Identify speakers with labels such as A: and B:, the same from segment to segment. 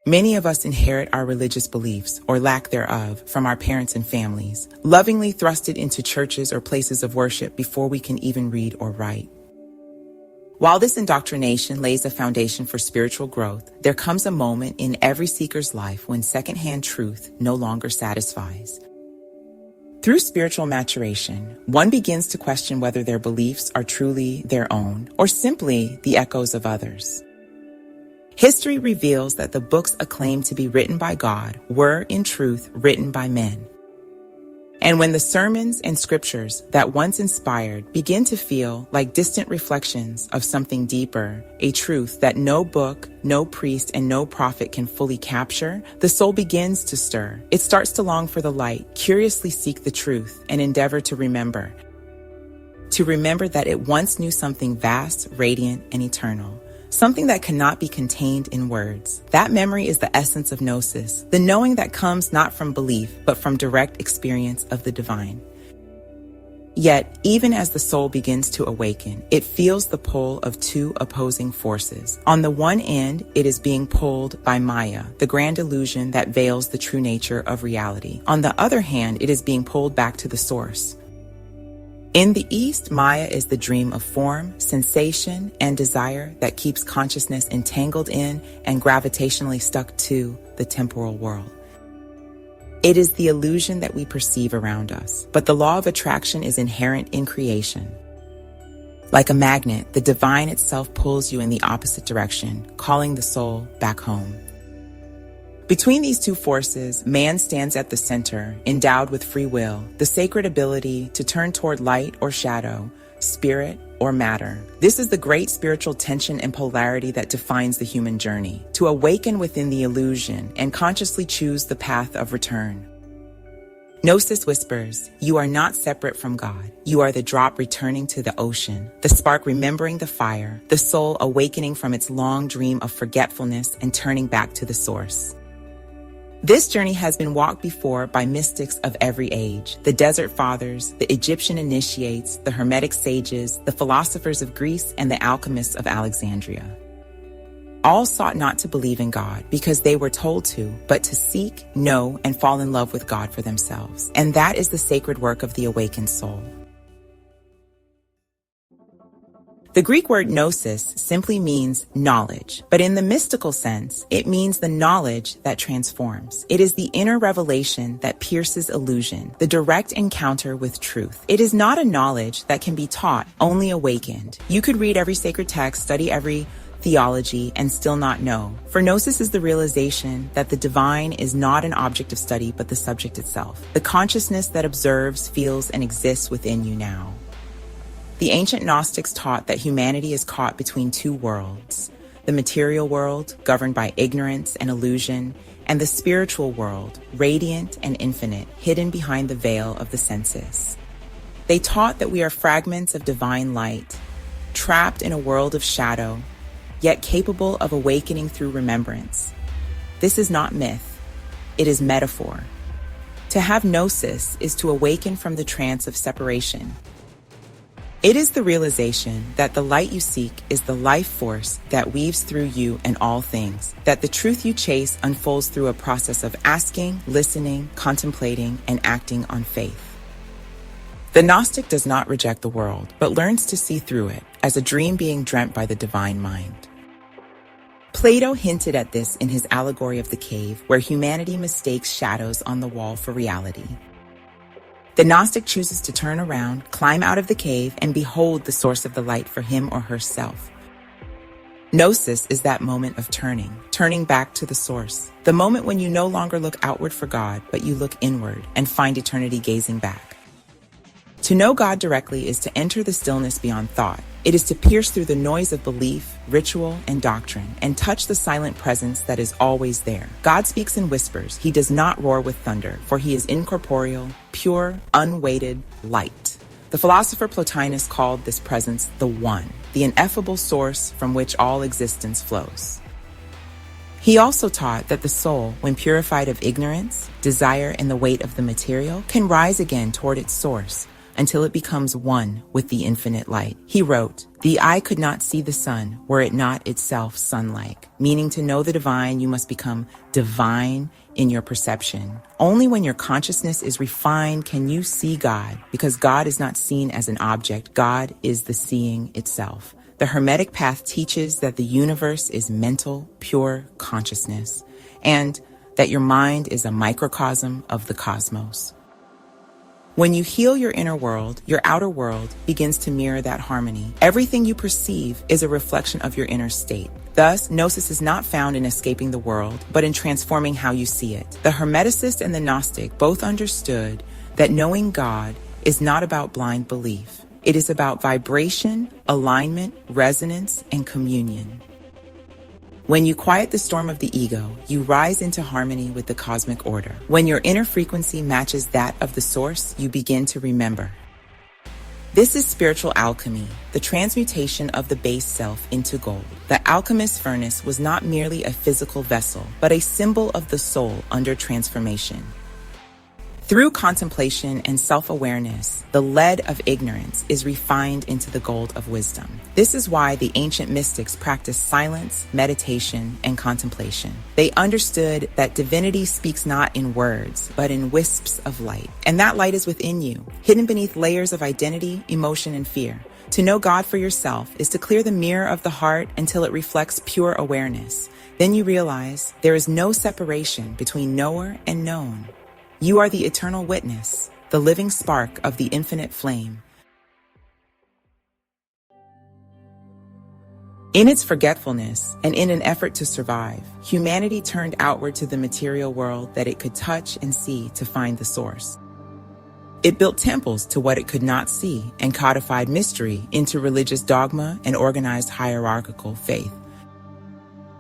A: Many of us inherit our religious beliefs, or lack thereof, from our parents and families, lovingly thrusted into churches or places of worship before we can even read or write. While this indoctrination lays a foundation for spiritual growth, there comes a moment in every seeker's life when secondhand truth no longer satisfies. Through spiritual maturation, one begins to question whether their beliefs are truly their own or simply the echoes of others. History reveals that the books acclaimed to be written by God were, in truth, written by men. And when the sermons and scriptures that once inspired begin to feel like distant reflections of something deeper, a truth that no book, no priest, and no prophet can fully capture, the soul begins to stir. It starts to long for the light, curiously seek the truth, and endeavor to remember. To remember that it once knew something vast, radiant, and eternal. Something that cannot be contained in words. That memory is the essence of Gnosis, the knowing that comes not from belief, but from direct experience of the divine. Yet, even as the soul begins to awaken, it feels the pull of two opposing forces. On the one end, it is being pulled by Maya, the grand illusion that veils the true nature of reality. On the other hand, it is being pulled back to the source. In the East, Maya is the dream of form, sensation, and desire that keeps consciousness entangled in and gravitationally stuck to the temporal world. It is the illusion that we perceive around us, but the law of attraction is inherent in creation. Like a magnet, the divine itself pulls you in the opposite direction, calling the soul back home. Between these two forces, man stands at the center, endowed with free will, the sacred ability to turn toward light or shadow, spirit or matter. This is the great spiritual tension and polarity that defines the human journey, to awaken within the illusion and consciously choose the path of return. Gnosis whispers, you are not separate from God. You are the drop returning to the ocean, the spark remembering the fire, the soul awakening from its long dream of forgetfulness and turning back to the source. This journey has been walked before by mystics of every age, the Desert Fathers, the Egyptian initiates, the Hermetic sages, the philosophers of Greece, and the alchemists of Alexandria. All sought not to believe in God because they were told to, but to seek, know, and fall in love with God for themselves. And that is the sacred work of the awakened soul. The Greek word gnosis simply means knowledge, but in the mystical sense, it means the knowledge that transforms. It is the inner revelation that pierces illusion, the direct encounter with truth. It is not a knowledge that can be taught, only awakened. You could read every sacred text, study every theology, and still not know. For gnosis is the realization that the divine is not an object of study, but the subject itself, the consciousness that observes, feels, and exists within you now. The ancient Gnostics taught that humanity is caught between two worlds, the material world, governed by ignorance and illusion, and the spiritual world, radiant and infinite, hidden behind the veil of the senses. They taught that we are fragments of divine light, trapped in a world of shadow, yet capable of awakening through remembrance. This is not myth, it is metaphor. To have gnosis is to awaken from the trance of separation. It is the realization that the light you seek is the life force that weaves through you and all things, that the truth you chase unfolds through a process of asking, listening, contemplating, and acting on faith. The Gnostic does not reject the world, but learns to see through it as a dream being dreamt by the divine mind. Plato hinted at this in his allegory of the cave, where humanity mistakes shadows on the wall for reality. The Gnostic chooses to turn around, climb out of the cave, and behold the source of the light for him or herself. Gnosis is that moment of turning back to the source. The moment when you no longer look outward for God, but you look inward and find eternity gazing back. To know God directly is to enter the stillness beyond thought. It is to pierce through the noise of belief, ritual, and doctrine, and touch the silent presence that is always there. God speaks in whispers. He does not roar with thunder, for he is incorporeal, pure, unweighted light. The philosopher Plotinus called this presence the One, the ineffable source from which all existence flows. He also taught that the soul, when purified of ignorance, desire, and the weight of the material, can rise again toward its source, until it becomes one with the infinite light. He wrote, "The eye could not see the sun were it not itself sun-like," meaning to know the divine, you must become divine in your perception. Only when your consciousness is refined can you see God, because God is not seen as an object. God is the seeing itself. The Hermetic path teaches that the universe is mental, pure consciousness, and that your mind is a microcosm of the cosmos. When you heal your inner world, your outer world begins to mirror that harmony. Everything you perceive is a reflection of your inner state. Thus, Gnosis is not found in escaping the world, but in transforming how you see it. The Hermeticist and the Gnostic both understood that knowing God is not about blind belief. It is about vibration, alignment, resonance, and communion. When you quiet the storm of the ego, you rise into harmony with the cosmic order. When your inner frequency matches that of the source, you begin to remember. This is spiritual alchemy, the transmutation of the base self into gold. The alchemist's furnace was not merely a physical vessel, but a symbol of the soul under transformation. Through contemplation and self-awareness, the lead of ignorance is refined into the gold of wisdom. This is why the ancient mystics practiced silence, meditation, and contemplation. They understood that divinity speaks not in words, but in wisps of light. And that light is within you, hidden beneath layers of identity, emotion, and fear. To know God for yourself is to clear the mirror of the heart until it reflects pure awareness. Then you realize there is no separation between knower and known. You are the eternal witness, the living spark of the infinite flame. In its forgetfulness and in an effort to survive, humanity turned outward to the material world that it could touch and see to find the source. It built temples to what it could not see and codified mystery into religious dogma and organized hierarchical faith.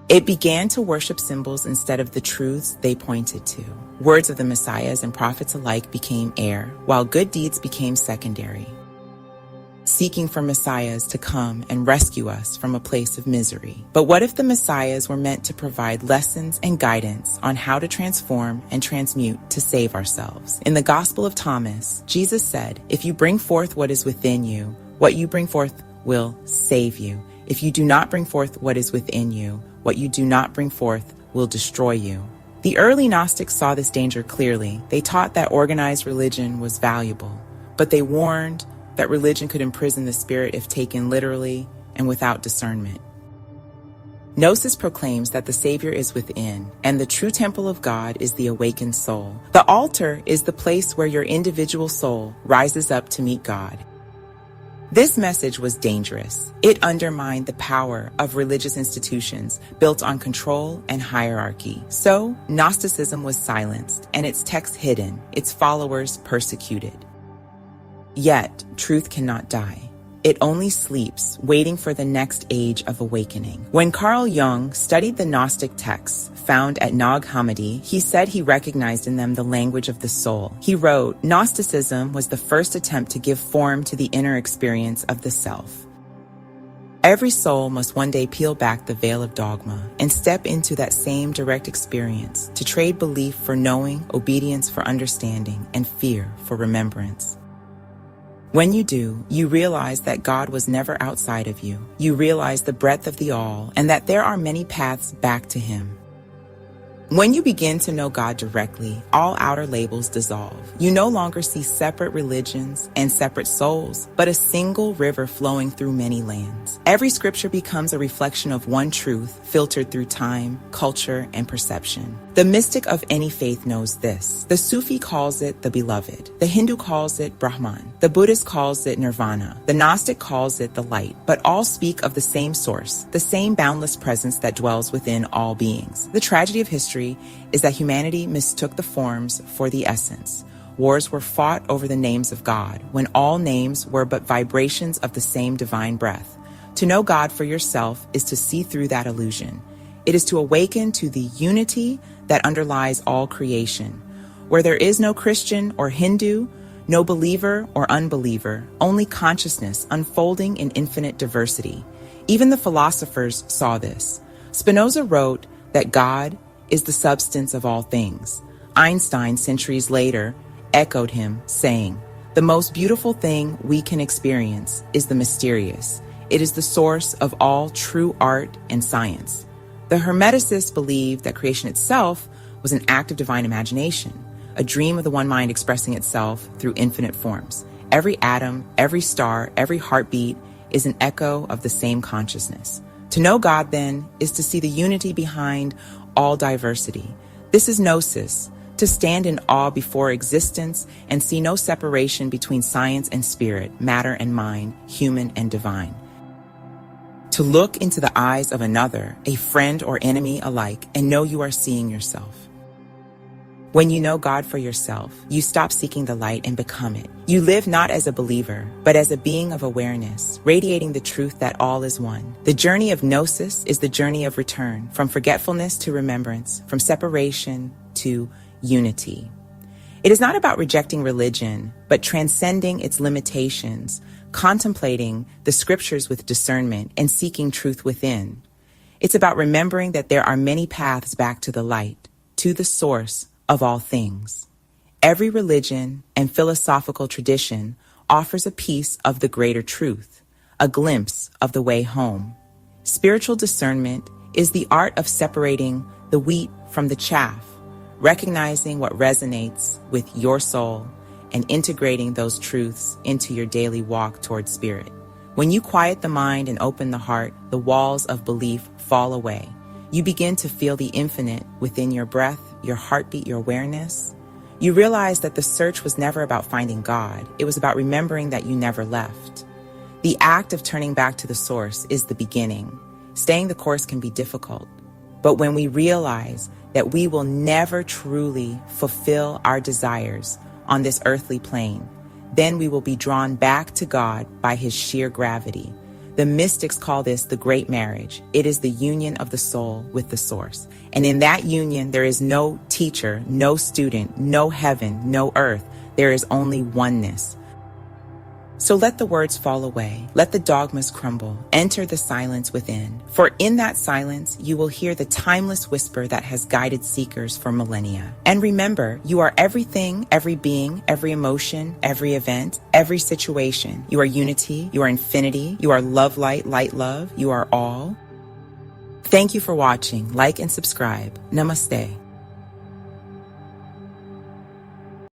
A: It began to worship symbols instead of the truths they pointed to. Words of the messiahs and prophets alike became air, while good deeds became secondary, seeking for messiahs to come and rescue us from a place of misery. But what if the messiahs were meant to provide lessons and guidance on how to transform and transmute to save ourselves? In the Gospel of Thomas, Jesus said, "If you bring forth what is within you, what you bring forth will save you. If you do not bring forth what is within you, what you do not bring forth will destroy you." The early Gnostics saw this danger clearly. They taught that organized religion was valuable, but they warned that religion could imprison the spirit if taken literally and without discernment. Gnosis proclaims that the Savior is within, and the true temple of God is the awakened soul. The altar is the place where your individual soul rises up to meet God. This message was dangerous. It undermined the power of religious institutions built on control and hierarchy. So, Gnosticism was silenced and its texts hidden, its followers persecuted. Yet, truth cannot die. It only sleeps, waiting for the next age of awakening. When Carl Jung studied the Gnostic texts found at Nag Hammadi, he said he recognized in them the language of the soul. He wrote, "Gnosticism was the first attempt to give form to the inner experience of the self." Every soul must one day peel back the veil of dogma and step into that same direct experience to trade belief for knowing, obedience for understanding, and fear for remembrance. When you do, you realize that God was never outside of you. You realize the breadth of the all and that there are many paths back to Him. When you begin to know God directly, all outer labels dissolve. You no longer see separate religions and separate souls, but a single river flowing through many lands. Every scripture becomes a reflection of one truth filtered through time, culture, and perception. The mystic of any faith knows this. The Sufi calls it the beloved. The Hindu calls it Brahman. The Buddhist calls it nirvana. The Gnostic calls it the light. But all speak of the same source, the same boundless presence that dwells within all beings. The tragedy of history is that humanity mistook the forms for the essence. Wars were fought over the names of God, when all names were but vibrations of the same divine breath. To know God for yourself is to see through that illusion. It is to awaken to the unity that underlies all creation, where there is no Christian or Hindu, no believer or unbeliever, only consciousness unfolding in infinite diversity. Even the philosophers saw this. Spinoza wrote that God is the substance of all things. Einstein, centuries later, echoed him, saying, The most beautiful thing we can experience is the mysterious. It is the source of all true art and science. The Hermeticists believed that creation itself was an act of divine imagination, a dream of the one mind expressing itself through infinite forms. Every atom, every star, every heartbeat is an echo of the same consciousness. To know God, then, is to see the unity behind all diversity. This is Gnosis, to stand in awe before existence and see no separation between science and spirit, matter and mind, human and divine. To look into the eyes of another, a friend or enemy alike, and know you are seeing yourself. When you know God for yourself, you stop seeking the light and become it. You live not as a believer, but as a being of awareness, radiating the truth that all is one. The journey of Gnosis is the journey of return, from forgetfulness to remembrance, from separation to unity. It is not about rejecting religion, but transcending its limitations, contemplating the scriptures with discernment, and seeking truth within. It's about remembering that there are many paths back to the light, to the source of all things. Every religion and philosophical tradition offers a piece of the greater truth, a glimpse of the way home. Spiritual discernment is the art of separating the wheat from the chaff, recognizing what resonates with your soul and integrating those truths into your daily walk toward spirit. When you quiet the mind and open the heart, the walls of belief fall away. You begin to feel the infinite within your breath, your heartbeat, your awareness. You realize that the search was never about finding God. It was about remembering that you never left. The act of turning back to the source is the beginning. Staying the course can be difficult. But when we realize that we will never truly fulfill our desires on this earthly plane, then we will be drawn back to God by his sheer gravity. The mystics call this the great marriage. It is the union of the soul with the source. And in that union, there is no teacher, no student, no heaven, no earth. There is only oneness. So let the words fall away. Let the dogmas crumble. Enter the silence within. For in that silence, you will hear the timeless whisper that has guided seekers for millennia. And remember, you are everything, every being, every emotion, every event, every situation. You are unity. You are infinity. You are love, light, light, love. You are all. Thank you for watching. Like and subscribe. Namaste.